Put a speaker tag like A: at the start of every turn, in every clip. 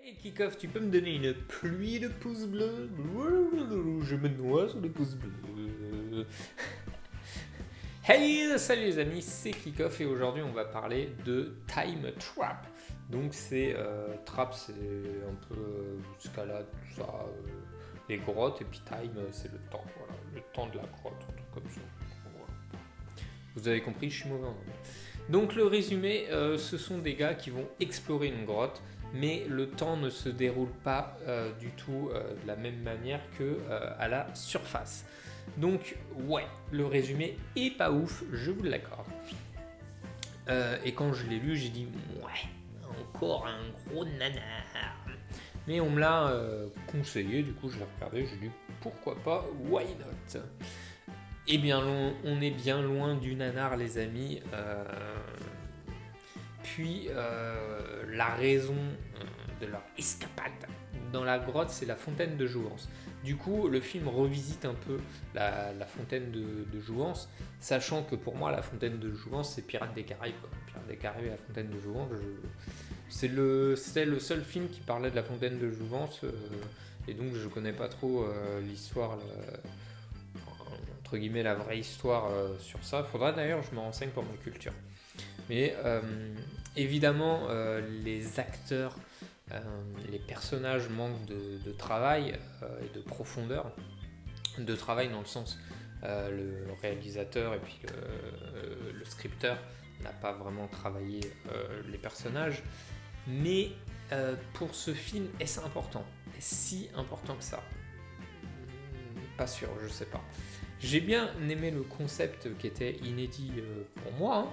A: Hey Kickoff, tu peux me donner une pluie de pouces bleus? Je me noie sur les pouces bleus. Hey, salut les amis, c'est Kickoff et aujourd'hui on va parler de Time Trap. Donc Trap, c'est un peu escalade, tout ça, les grottes, et puis Time, c'est le temps, voilà, le temps de la grotte, un truc comme ça. Voilà. Vous avez compris, je suis mauvais en anglais. Donc le résumé, ce sont des gars qui vont explorer une grotte, mais le temps ne se déroule pas du tout de la même manière que à la surface. Donc ouais, le résumé est pas ouf, je vous l'accorde. Et quand je l'ai lu, j'ai dit ouais, encore un gros nanar. Mais on me l'a conseillé, du coup je l'ai regardé, j'ai dit pourquoi pas, why not. Eh bien, on est bien loin du nanar, les amis. Puis, la raison de leur escapade dans la grotte, c'est la fontaine de Jouvence. Du coup, le film revisite un peu la fontaine de Jouvence, sachant que pour moi, la fontaine de Jouvence, c'est Pirates des Caraïbes. Pirates des Caraïbes et la fontaine de Jouvence, c'était le seul film qui parlait de la fontaine de Jouvence, et donc je connais pas trop l'histoire, entre guillemets, la vraie histoire sur ça. Faudra d'ailleurs que je me renseigne pour ma culture. Mais évidemment, les acteurs, les personnages manquent de travail et de profondeur. De travail dans le sens, le réalisateur et puis le scripteur n'a pas vraiment travaillé les personnages. Mais pour ce film, est-ce important? Est-ce si important que ça? Pas sûr, je sais pas. J'ai bien aimé le concept qui était inédit pour moi.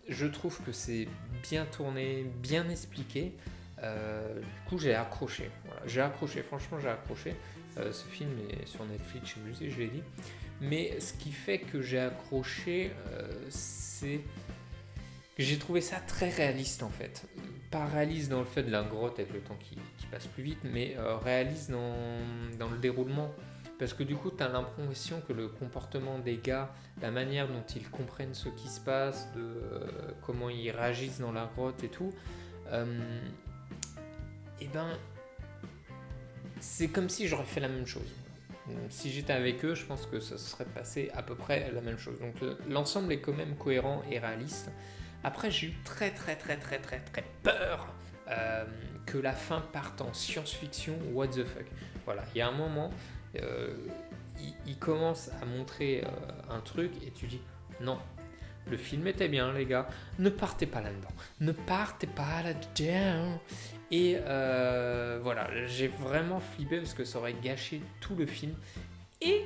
A: Je trouve que c'est bien tourné, bien expliqué. Du coup, j'ai accroché. Voilà, j'ai accroché, franchement, j'ai accroché. Ce film est sur Netflix, je l'ai dit. Mais ce qui fait que j'ai accroché, c'est que j'ai trouvé ça très réaliste en fait. Pas réaliste dans le fait de la grotte avec le temps qui passe plus vite, mais réaliste dans le déroulement. Parce que du coup, tu as l'impression que le comportement des gars, la manière dont ils comprennent ce qui se passe, comment ils réagissent dans la grotte et tout, et ben, c'est comme si j'aurais fait la même chose. Si j'étais avec eux, je pense que ça serait passé à peu près la même chose. Donc l'ensemble est quand même cohérent et réaliste. Après, j'ai eu très peur que la fin parte en science-fiction, what the fuck. Voilà, il y a un moment, il commence à montrer un truc et tu dis non, le film était bien les gars, ne partez pas là-dedans, ne partez pas là-dedans. Et voilà, j'ai vraiment flippé parce que ça aurait gâché tout le film. Et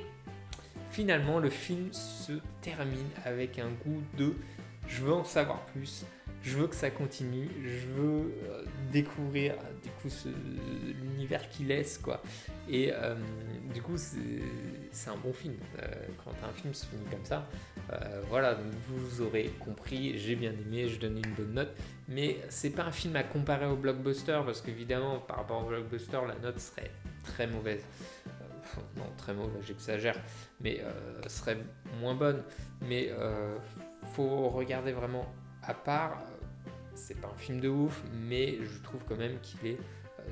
A: finalement, le film se termine avec un goût de je veux en savoir plus, je veux que ça continue, je veux découvrir du coup l'univers qu'il laisse quoi. Et du coup c'est un bon film. Quand un film se finit comme ça, voilà, vous aurez compris, j'ai bien aimé, je donne une bonne note. Mais c'est pas un film à comparer au blockbuster parce qu'évidemment par rapport au blockbuster la note serait très mauvaise. Non, très mauvaise, j'exagère, mais serait moins bonne. Mais faut regarder vraiment à part. C'est pas un film de ouf, mais je trouve quand même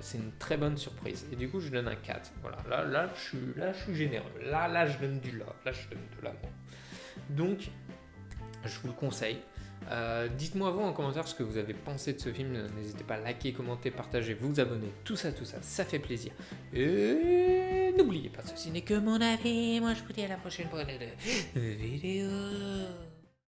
A: c'est une très bonne surprise. Et du coup, je donne un 4. Voilà, là, je suis généreux. Là, je donne du love. Là, je donne de l'amour. Donc, je vous le conseille. Dites-moi vous en commentaire ce que vous avez pensé de ce film. N'hésitez pas à liker, commenter, partager, vous abonner. Tout ça, ça fait plaisir. Et n'oubliez pas, ceci n'est que mon avis. Moi, je vous dis à la prochaine pour une vidéo.